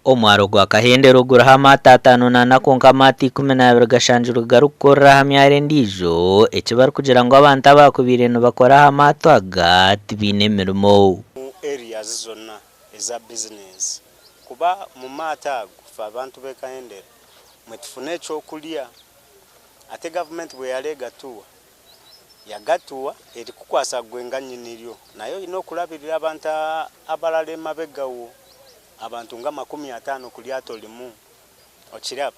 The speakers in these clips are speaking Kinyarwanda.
Omwaro gwa Kahendero guraho amata 5 nanakonka amata 12 gashanjuru garukora hamyare ndijo ekibari kugira ngo abantu abakubire no bakora amato aga tibine mirimo areas zonna eza business kuba mu mata gufa abantu be Kahendero mwetufune cyo kulia ate government bwe yalega tuwa yagatuwa eri kukwasa gwenga nyiniryo nayo ino kulabirira abantu abalale mabegawo abantu nga 50 kulyato limu okirapa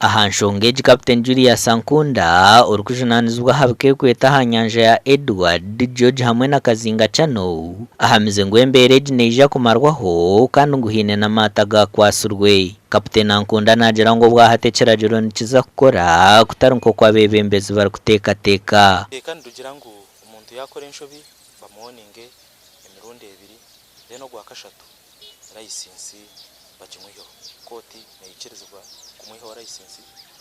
ahanshongeji Captain Julius Sankunda urukujunanizwa habike kweta hanyanja ya Edward George hamwe na Kazinga Chano ahamize ngwembere jineja kumarwaho kandi nguhine na mataga kwasurwe Captain Sankunda nagira ngo bwahatekera jiro nikiza gukora kutarunko kwa bebembezi bari kuteka kandi dugira ngo umuntu yakora inshobi bamuhoninge emirundi 2 reno gwa kashatu license bakimwiho koti neyikerezwa kumwiho license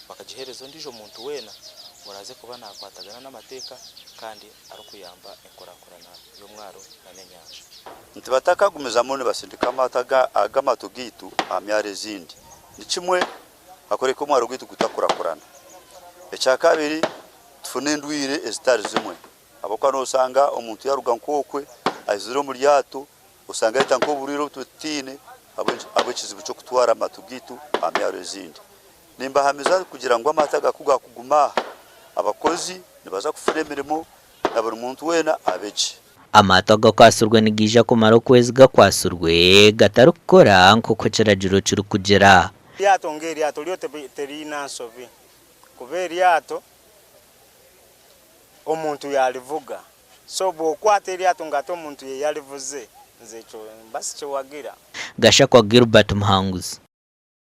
bakagiherezo ndijo muntu wena muraze kuba nakwatagana n'amateka kandi arukuyamba enkorakorana yo mwaro na nenyanja ntibataka gumiza mone basindika amataga agamato gitu amyare zindi nikimwe akoreka mwaro gitu gutakurakorana echa kabiri tufune ndwire estari zimwe abakwa no usanga umuntu yaruga nkokwe aziro muri yato usanga yita nko buriro tutine abo kizibu cyo kutwara amatugitu amyaro zindi nimba hamiza kugira ngo amataga kuga kuguma abakozi nibaza kufune mirimo na buri muntu wena abeje amataga kwasurwe nigija kumara kwezi gakwasurwe gatarukora nko kocerajiro cyo kugera yato ngeri yato lyote terina sovi kubera yato omuntu yalivuga so bokwate lyato ngato omuntu yalivuze nzecho basi cyo wagira gasha kwa Gilbert Muhanguzi.